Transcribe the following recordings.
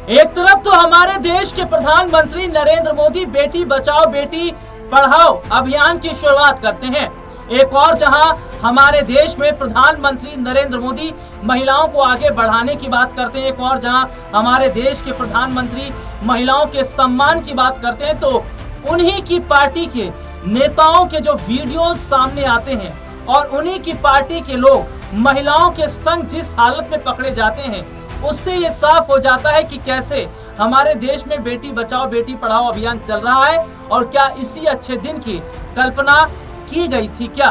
एक तरफ तो हमारे देश के प्रधानमंत्री नरेंद्र मोदी बेटी बचाओ बेटी पढ़ाओ अभियान की शुरुआत करते हैं। एक और जहां हमारे देश में प्रधानमंत्री नरेंद्र मोदी महिलाओं को आगे बढ़ाने की बात करते हैं, एक और जहां हमारे देश के प्रधानमंत्री महिलाओं के सम्मान की बात करते हैं, तो उन्हीं की पार्टी के नेताओं के जो वीडियोस सामने आते हैं और उन्हीं की पार्टी के लोग महिलाओं के संग जिस हालत में पकड़े जाते हैं, उससे ये साफ हो जाता है कि कैसे हमारे देश में बेटी बचाओ बेटी पढ़ाओ अभियान चल रहा है और क्या इसी अच्छे दिन की कल्पना की गई थी क्या।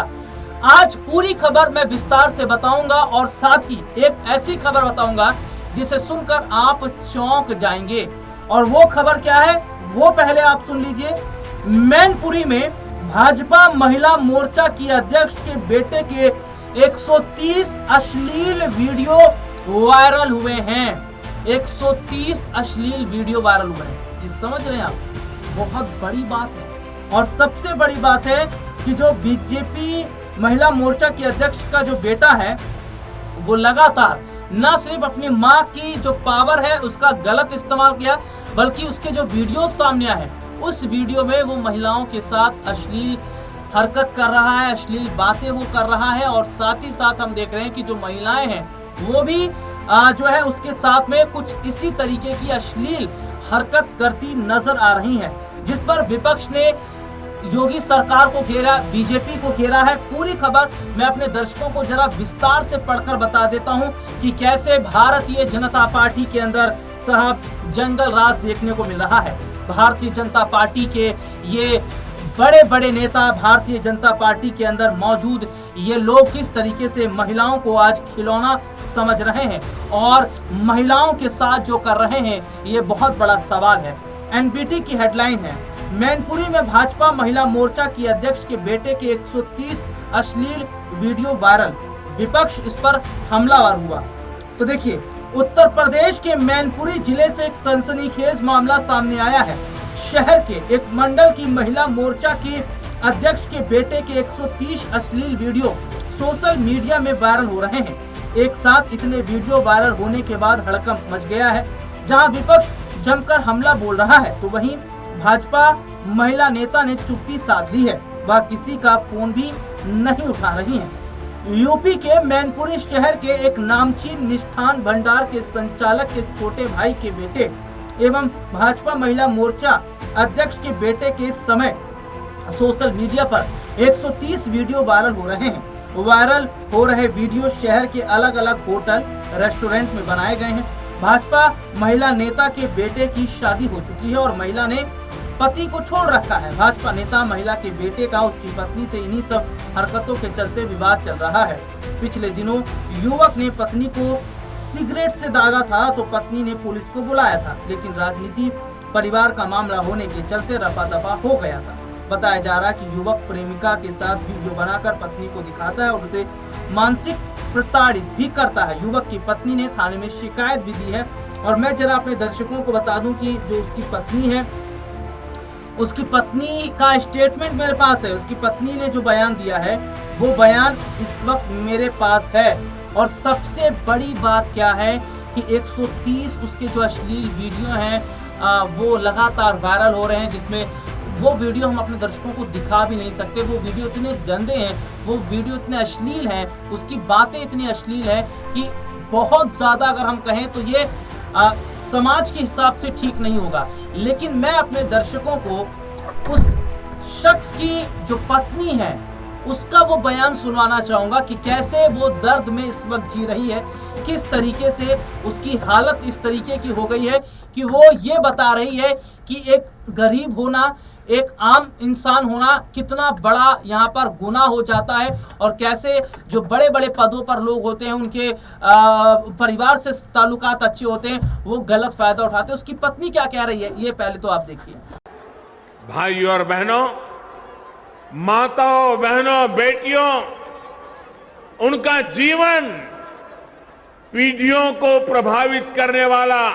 आज पूरी खबर मैं विस्तार से बताऊंगा और साथ ही एक ऐसी खबर बताऊंगा जिसे सुनकर आप चौंक जाएंगे। और वो खबर क्या है वो पहले आप सुन लीजिए। मैनपुरी में भाजपा महिला मोर्चा की अध्यक्ष के बेटे के 130 अश्लील वीडियो वायरल हुए हैं। 130 अश्लील वीडियो वायरल हुए हैं, ये समझ रहे हैं आप, बहुत बड़ी बात है। और सबसे बड़ी बात है कि जो बीजेपी महिला मोर्चा की अध्यक्ष का जो बेटा है वो लगातार न सिर्फ अपनी मां की जो पावर है उसका गलत इस्तेमाल किया, बल्कि उसके जो वीडियो सामने आए हैं उस वीडियो में वो महिलाओं के साथ अश्लील हरकत कर रहा है, अश्लील बातें वो कर रहा है। और साथ ही साथ हम देख रहे हैं कि जो महिलाएं हैं वो भी जो है उसके साथ में कुछ इसी तरीके की अश्लील हरकत करती नजर आ रही हैं, जिस पर विपक्ष ने योगी सरकार को घेरा, बीजेपी को घेरा है। पूरी खबर मैं अपने दर्शकों को जरा विस्तार से पढ़कर बता देता हूं कि कैसे भारतीय जनता पार्टी के अंदर साहब जंगल राज देखने को मिल रहा है। भारतीय जनता पार्टी के ये बड़े बड़े नेता, भारतीय जनता पार्टी के अंदर मौजूद ये लोग किस तरीके से महिलाओं को आज खिलौना समझ रहे हैं और महिलाओं के साथ जो कर रहे हैं ये बहुत बड़ा सवाल है। एनबीटी की हेडलाइन है, मैनपुरी में भाजपा महिला मोर्चा की अध्यक्ष के बेटे के 130 अश्लील वीडियो वायरल, विपक्ष इस पर हमलावर हुआ। तो देखिए, उत्तर प्रदेश के मैनपुरी जिले से एक सनसनीखेज मामला सामने आया है। शहर के एक मंडल की महिला मोर्चा के अध्यक्ष के बेटे के 130 अश्लील वीडियो सोशल मीडिया में वायरल हो रहे हैं। एक साथ इतने वीडियो वायरल होने के बाद हड़कंप मच गया है। जहां विपक्ष जमकर हमला बोल रहा है तो वहीं भाजपा महिला नेता ने चुप्पी साध ली है, वह किसी का फोन भी नहीं उठा रही हैं। यूपी के मैनपुरी शहर के एक नामचीन मिष्ठान भंडार के संचालक के छोटे भाई के बेटे एवं भाजपा महिला मोर्चा अध्यक्ष के बेटे के समय सोशल मीडिया पर 130 वीडियो वायरल हो रहे हैं। वायरल हो रहे वीडियो शहर के अलग अलग होटल रेस्टोरेंट में बनाए गए हैं। भाजपा महिला नेता के बेटे की शादी हो चुकी है और महिला ने पति को छोड़ रखा है। भाजपा नेता महिला के बेटे का उसकी पत्नी से इन्हीं सब हरकतों के चलते विवाद चल रहा है। पिछले दिनों युवक ने पत्नी को सिगरेट से दागा था तो पत्नी ने पुलिस को बुलाया था, लेकिन राजनीति परिवार का मामला होने के चलते रफा दफा हो गया था। बताया जा रहा कि युवक प्रेमिका के साथ वीडियो बनाकर पत्नी को दिखाता है और उसे मानसिक प्रताड़ित भी करता है। युवक की पत्नी ने थाने में शिकायत भी दी है। और मैं जरा अपने दर्शकों को बता दूं कि जो उसकी पत्नी है, उसकी पत्नी का स्टेटमेंट मेरे पास है। उसकी पत्नी ने जो बयान दिया है वो बयान इस वक्त मेरे पास है। और सबसे बड़ी बात क्या है कि 130 उसके जो अश्लील वीडियो हैं वो लगातार वायरल हो रहे हैं, जिसमें वो वीडियो हम अपने दर्शकों को दिखा भी नहीं सकते। वो वीडियो इतने गंदे हैं, वो वीडियो इतने अश्लील हैं, उसकी बातें इतनी अश्लील है कि बहुत ज़्यादा अगर हम कहें तो ये समाज के हिसाब से ठीक नहीं होगा। लेकिन मैं अपने दर्शकों को उस शख्स की जो पत्नी है उसका वो बयान सुनवाना चाहूँगा कि कैसे वो दर्द में इस वक्त जी रही है, किस तरीके से उसकी हालत इस तरीके की हो गई है कि वो ये बता रही है कि एक गरीब होना, एक आम इंसान होना कितना बड़ा यहाँ पर गुनाह हो जाता है और कैसे जो बड़े बड़े पदों पर लोग होते हैं उनके परिवार से ताल्लुकात अच्छे होते हैं वो गलत फायदा उठाते हैं। उसकी पत्नी क्या कह रही है ये पहले तो आप देखिए। भाइयों और बहनों, माताओं बहनों बेटियों, उनका जीवन पीढ़ियों को प्रभावित करने वाला,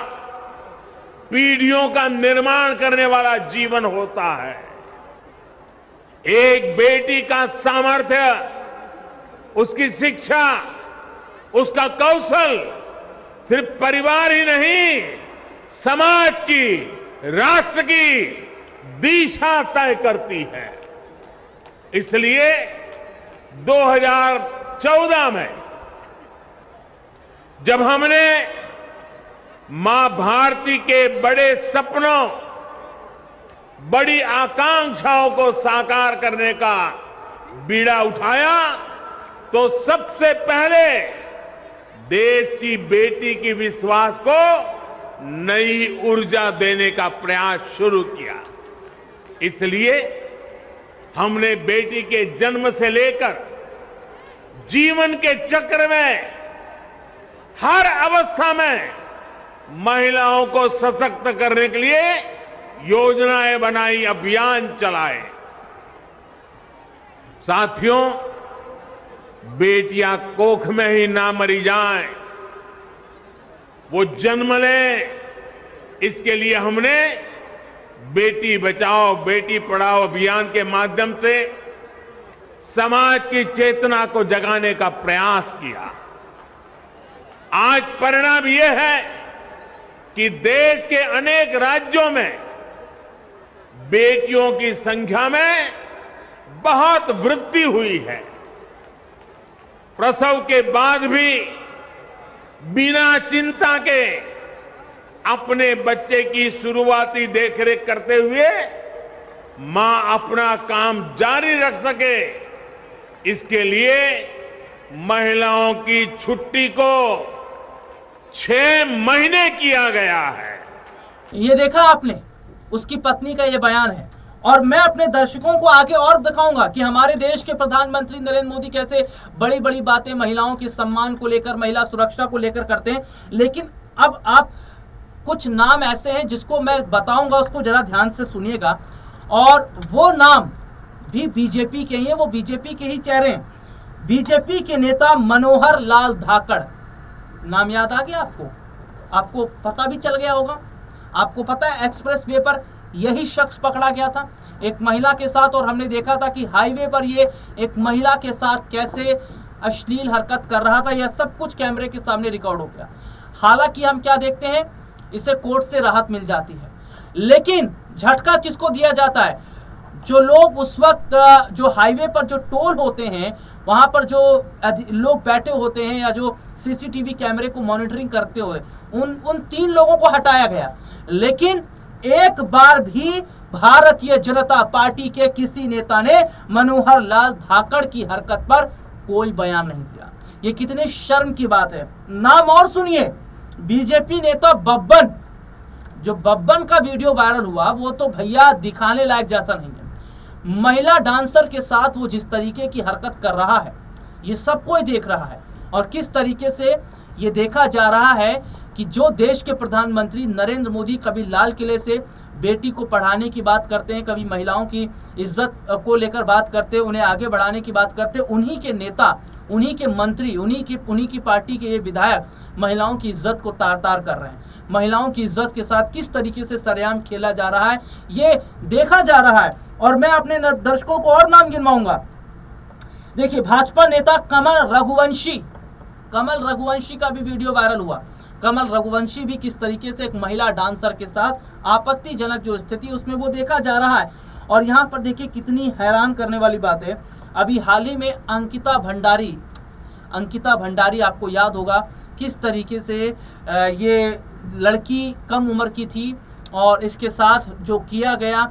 पीढ़ियों का निर्माण करने वाला जीवन होता है। एक बेटी का सामर्थ्य, उसकी शिक्षा, उसका कौशल सिर्फ परिवार ही नहीं समाज की, राष्ट्र की दिशा तय करती है। इसलिए 2014 में जब हमने मां भारती के बड़े सपनों, बड़ी आकांक्षाओं को साकार करने का बीड़ा उठाया, तो सबसे पहले देश की बेटी की विश्वास को नई ऊर्जा देने का प्रयास शुरू किया। इसलिए हमने बेटी के जन्म से लेकर जीवन के चक्र में हर अवस्था में महिलाओं को सशक्त करने के लिए योजनाएं बनाई, अभियान चलाए। साथियों, बेटियां कोख में ही ना मरी जाएं, वो जन्म लें, इसके लिए हमने बेटी बचाओ बेटी पढ़ाओ अभियान के माध्यम से समाज की चेतना को जगाने का प्रयास किया। आज परिणाम यह है कि देश के अनेक राज्यों में बेटियों की संख्या में बहुत वृद्धि हुई है। प्रसव के बाद भी बिना चिंता के अपने बच्चे की शुरुआती देखरेख करते हुए मां अपना काम जारी रख सके, इसके लिए महिलाओं की छुट्टी को 6 महीने किया गया है। ये देखा आपने, उसकी पत्नी का ये बयान है। और मैं अपने दर्शकों को आगे और दिखाऊंगा कि हमारे देश के प्रधानमंत्री नरेंद्र मोदी कैसे बड़ी बड़ी बातें महिलाओं के सम्मान को लेकर, महिला सुरक्षा को लेकर करते हैं। लेकिन अब आप कुछ नाम ऐसे हैं जिसको मैं बताऊंगा, उसको जरा ध्यान से सुनिएगा। और वो नाम भी बीजेपी के ही हैं, वो बीजेपी के ही चेहरे हैं। बीजेपी के नेता मनोहर लाल धाकड़, नाम याद आ गया आपको? आपको पता भी चल गया होगा। आपको पता है एक्सप्रेस वे पर यही शख्स पकड़ा गया था एक महिला के साथ, और हमने देखा था कि हाईवे पर ये एक महिला के साथ कैसे अश्लील हरकत कर रहा था। यह सब कुछ कैमरे के सामने रिकॉर्ड हो गया। हालांकि हम क्या देखते हैं, इसे कोर्ट से राहत मिल जाती है, लेकिन झटका किसको दिया जाता है? जो लोग उस वक्त जो हाईवे पर जो टोल होते हैं, वहां पर जो लोग बैठे होते हैं या जो सीसीटीवी कैमरे को मॉनिटरिंग करते हुए, उन 3 लोगों को हटाया गया। लेकिन एक बार भी भारतीय जनता पार्टी के किसी नेता ने मनोहर लाल धाकड़ की हरकत पर कोई बयान नहीं दिया। ये कितनी शर्म की बात है। नाम और सुनिए, बीजेपी नेता बब्बन। जो बब्बन का वीडियो वायरल हुआ वो तो भैया दिखाने लायक जैसा नहीं है। महिला डांसर के साथ वो जिस तरीके की हरकत कर रहा है, ये सब कोई देख रहा है। और किस तरीके से ये देखा जा रहा है कि जो देश के प्रधानमंत्री नरेंद्र मोदी कभी लाल किले से बेटी को पढ़ाने की बात करते हैं, कभी महिलाओं की इज्जत को लेकर बात करते हैं, उन्हें आगे बढ़ाने की बात करते हैं, उन्हीं के नेता, उन्हीं के मंत्री, उन्हीं की पार्टी के ये विधायक महिलाओं की इज्जत को तार तार कर रहे हैं। महिलाओं की इज्जत के साथ किस तरीके से सरेआम खेला जा रहा है, ये देखा जा रहा है। और मैं अपने दर्शकों को और नाम गिनवाऊंगा। देखिए, भाजपा नेता कमल रघुवंशी का भी वीडियो वायरल हुआ। कमल रघुवंशी भी किस तरीके से एक महिला डांसर के साथ आपत्तिजनक जो स्थिति उसमें वो देखा जा रहा है। और यहाँ पर देखिए कितनी हैरान करने वाली बात है। अभी हाल ही में अंकिता भंडारी आपको याद होगा किस तरीके से ये लड़की कम उम्र की थी और इसके साथ जो किया गया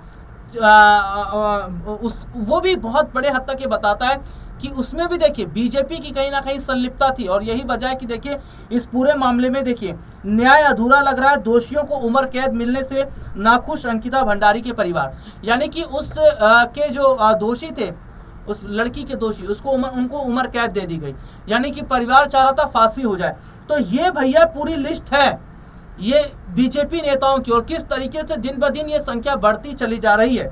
वो भी बहुत बड़े हद तक ये बताता है कि उसमें भी देखिए बीजेपी की कहीं ना कहीं संलिप्तता थी। और यही वजह है कि देखिए इस पूरे मामले में देखिए न्याय अधूरा लग रहा है। दोषियों को उम्र कैद मिलने से नाखुश अंकिता भंडारी के परिवार, यानी कि उस के जो दोषी थे, उस लड़की के दोषी, उनको उम्र कैद दे दी गई, यानी कि परिवार चाह रहा था फांसी हो जाए। तो ये भैया पूरी लिस्ट है ये बीजेपी नेताओं की, और किस तरीके से दिन ब दिन ये संख्या बढ़ती चली जा रही है,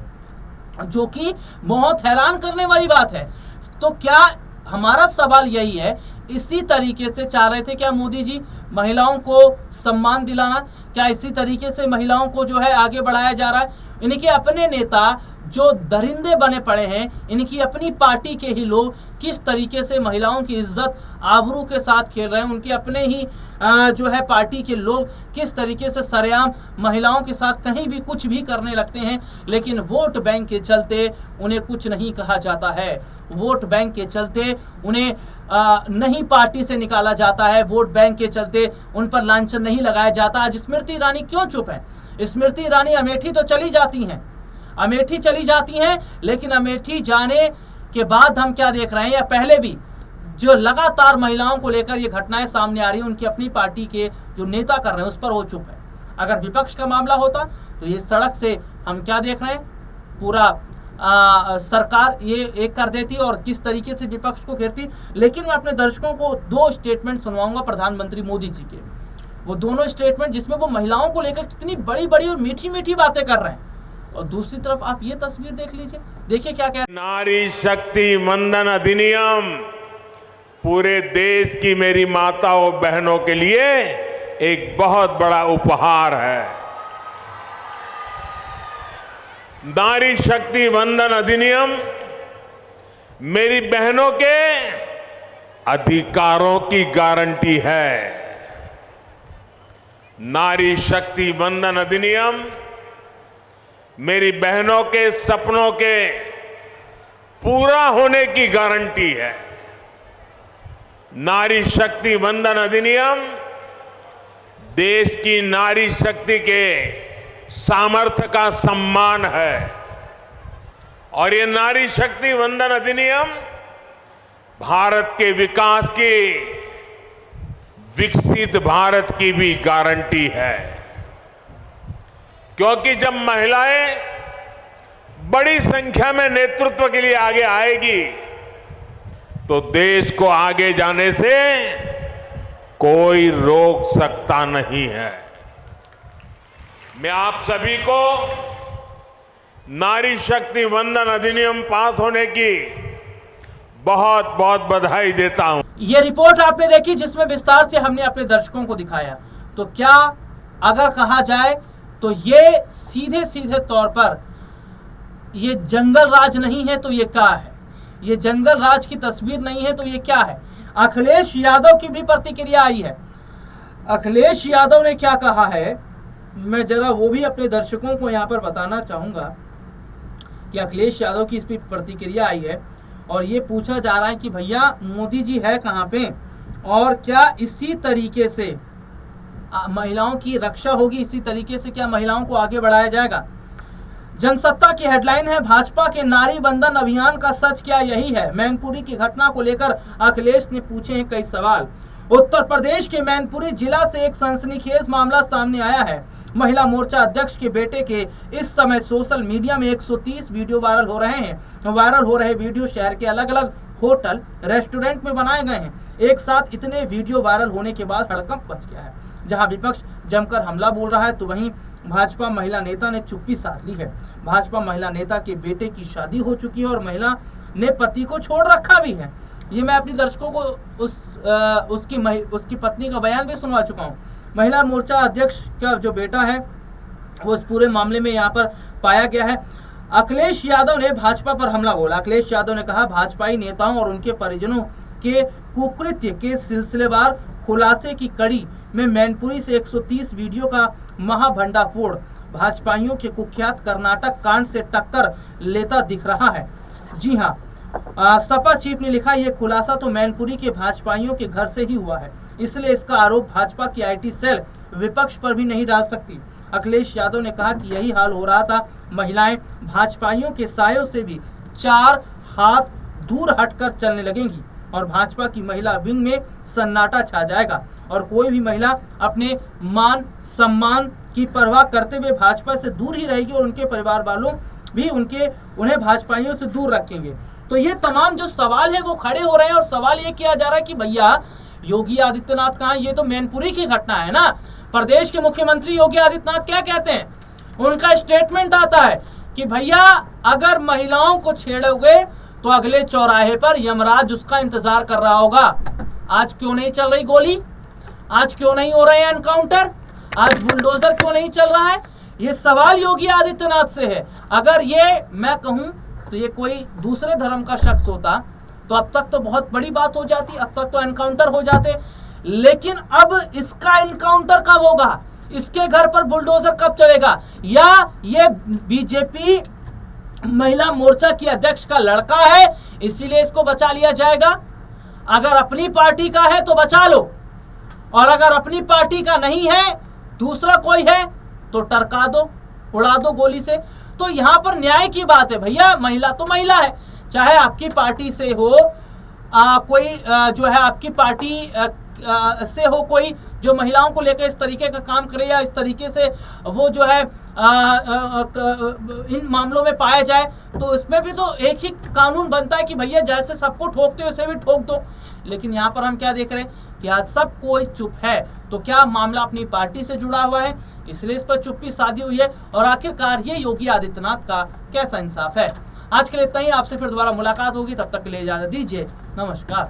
जो कि बहुत हैरान करने वाली बात है। तो क्या हमारा सवाल यही है, इसी तरीके से चाह रहे थे क्या मोदी जी महिलाओं को सम्मान दिलाना? क्या इसी तरीके से महिलाओं को जो है आगे बढ़ाया जा रहा है? इनके अपने नेता जो दरिंदे बने पड़े हैं, इनकी अपनी पार्टी के ही लोग किस तरीके से महिलाओं की इज्जत आबरू के साथ खेल रहे हैं, उनके अपने ही जो है पार्टी के लोग किस तरीके से सरेआम महिलाओं के साथ कहीं भी कुछ भी करने लगते हैं, लेकिन वोट बैंक के चलते उन्हें कुछ नहीं कहा जाता है। वोट बैंक के चलते उन्हें नहीं पार्टी से निकाला जाता है, वोट बैंक के चलते उन पर लांछन नहीं लगाया जाता। आज स्मृति ईरानी क्यों चुप है? स्मृति ईरानी अमेठी तो चली जाती हैं, अमेठी चली जाती हैं, लेकिन अमेठी जाने के बाद हम क्या देख रहे हैं, या पहले भी जो लगातार महिलाओं को लेकर ये घटनाएं सामने आ रही हैं, उनकी अपनी पार्टी के जो नेता कर रहे हैं उस पर वो चुप है। अगर विपक्ष का मामला होता तो ये सड़क से हम क्या देख रहे हैं, पूरा सरकार ये एक कर देती और किस तरीके से विपक्ष को घेरती। लेकिन मैं अपने दर्शकों को दो स्टेटमेंट सुनवाऊंगा प्रधानमंत्री मोदी जी के, वो दोनों स्टेटमेंट जिसमें वो महिलाओं को लेकर कितनी बड़ी बड़ी और मीठी मीठी बातें कर रहे हैं। और दूसरी तरफ आप ये तस्वीर देख लीजिए, देखिए क्या कह। नारी शक्ति वंदन अधिनियम पूरे देश की मेरी माताओं बहनों के लिए एक बहुत बड़ा उपहार है। नारी शक्ति वंदन अधिनियम मेरी बहनों के अधिकारों की गारंटी है। नारी शक्ति वंदन अधिनियम मेरी बहनों के सपनों के पूरा होने की गारंटी है। नारी शक्ति वंदन अधिनियम देश की नारी शक्ति के सामर्थ्य का सम्मान है और ये नारी शक्ति वंदन अधिनियम भारत के विकास की, विकसित भारत की भी गारंटी है। क्योंकि जब महिलाएं बड़ी संख्या में नेतृत्व के लिए आगे आएगी तो देश को आगे जाने से कोई रोक सकता नहीं है। मैं आप सभी को नारी शक्ति वंदन अधिनियम पास होने की बहुत बहुत बधाई देता हूं। ये रिपोर्ट आपने देखी जिसमें विस्तार से हमने अपने दर्शकों को दिखाया। तो क्या अगर कहा जाए तो ये सीधे सीधे तौर पर ये जंगल राज नहीं है तो ये क्या है? ये जंगल राज की तस्वीर नहीं है तो ये क्या है? अखिलेश यादव की भी प्रतिक्रिया आई है। अखिलेश यादव ने क्या कहा है, मैं जरा वो भी अपने दर्शकों को यहाँ पर बताना चाहूँगा कि अखिलेश यादव की इस पर प्रतिक्रिया आई है और ये पूछा जा रहा है कि भैया मोदी जी है कहाँ पे और क्या इसी तरीके से महिलाओं की रक्षा होगी, इसी तरीके से क्या महिलाओं को आगे बढ़ाया जाएगा। जनसत्ता की हेडलाइन है, भाजपा के नारी बंधन अभियान का सच क्या यही है? मैनपुरी की घटना को लेकर अखिलेश ने पूछे हैं कई सवाल। उत्तर प्रदेश के मैनपुरी जिला से एक सनसनीखेज मामला सामने आया है। महिला मोर्चा अध्यक्ष के बेटे के इस समय सोशल मीडिया में 130 वीडियो वायरल हो रहे हैं। वायरल हो रहे वीडियो शहर के अलग अलग होटल रेस्टोरेंट में बनाए गए हैं। एक साथ इतने वीडियो वायरल होने के बाद हड़कंप मच गया है। जहां विपक्ष जमकर हमला बोल रहा है तो वहीं भाजपा महिला नेता ने चुप्पी साध ली है। भाजपा महिला नेता के बेटे की शादी हो चुकी है और महिला ने पति को छोड़ रखा भी है। ये मैं अपने दर्शकों को उसकी पत्नी का बयान भी सुनवा चुका हूँ। महिला मोर्चा अध्यक्ष का जो बेटा है वो इस पूरे मामले में यहाँ पर पाया गया है। अखिलेश यादव ने भाजपा पर हमला बोला। अखिलेश यादव ने कहा, भाजपाई नेताओं और उनके परिजनों के कुकृत्य के सिलसिलेवार खुलासे की कड़ी में मैनपुरी से 130 वीडियो का महाभंडाफोड़ भाजपाइयों के कुख्यात कर्नाटक कांड से टक्कर लेता दिख रहा है। जी हाँ, सपा चीफ ने लिखा, यह खुलासा तो मैनपुरी के भाजपाइयों के घर से ही हुआ है, इसलिए इसका आरोप भाजपा की आईटी सेल विपक्ष पर भी नहीं डाल सकती। अखिलेश यादव ने कहा कि यही हाल हो रहा था, महिलाएं भाजपाइयों के सायों से भी 4 हाथ दूर हटकर चलने लगेंगी और भाजपा की महिला विंग में सन्नाटा छा जाएगा और कोई भी महिला अपने मान सम्मान की परवाह करते हुए भाजपा से दूर ही रहेगी और उनके परिवार वालों भी उन्हें भाजपाइयों से दूर रखेंगे। तो ये तमाम जो सवाल है वो खड़े हो रहे हैं और सवाल ये किया जा रहा है कि भैया योगी आदित्यनाथ कहाँ? ये तो मैनपुरी की घटना है ना। प्रदेश के मुख्यमंत्री योगी आदित्यनाथ क्या कहते हैं? उनका स्टेटमेंट आता है कि भैया अगर महिलाओं को छेड़ोगे तो अगले चौराहे पर यमराज उसका इंतजार कर रहा होगा। आज क्यों नहीं चल रही गोली? आज क्यों नहीं हो रहे हैं एनकाउंटर? आज बुलडोजर क्यों नहीं चल रहा है? ये सवाल योगी आदित्यनाथ से है। अगर ये मैं कहूं तो ये कोई दूसरे धर्म का शख्स होता तो अब तक तो बहुत बड़ी बात हो जाती, अब तक तो एनकाउंटर हो जाते। लेकिन अब इसका एनकाउंटर कब होगा, इसके घर पर बुलडोजर कब चलेगा, या ये बीजेपी महिला मोर्चा की अध्यक्ष का लड़का है इसीलिए इसको बचा लिया जाएगा। अगर अपनी पार्टी का है तो बचा लो, और अगर अपनी पार्टी का नहीं है, दूसरा कोई है तो टरका दो, उड़ा दो गोली से। तो यहां पर न्याय की बात है भैया, महिला तो महिला है, चाहे आपकी पार्टी से हो कोई जो है आपकी पार्टी से हो कोई जो महिलाओं को लेकर इस तरीके का काम करे या इस तरीके से वो जो है इन मामलों में पाया जाए, तो इसमें भी तो एक ही कानून बनता है कि भैया जैसे सबको ठोकते हो उसे भी ठोक दो। लेकिन यहाँ पर हम क्या देख रहे हैं कि आज सब कोई चुप है, तो क्या मामला अपनी पार्टी से जुड़ा हुआ है, इसलिए इस पर चुप्पी साधी हुई है। और आखिरकार ये योगी आदित्यनाथ का कैसा इंसाफ है। आज के लिए इतना ही, आपसे फिर दोबारा मुलाकात होगी, तब तक के लिए इजाजत दीजिए, नमस्कार।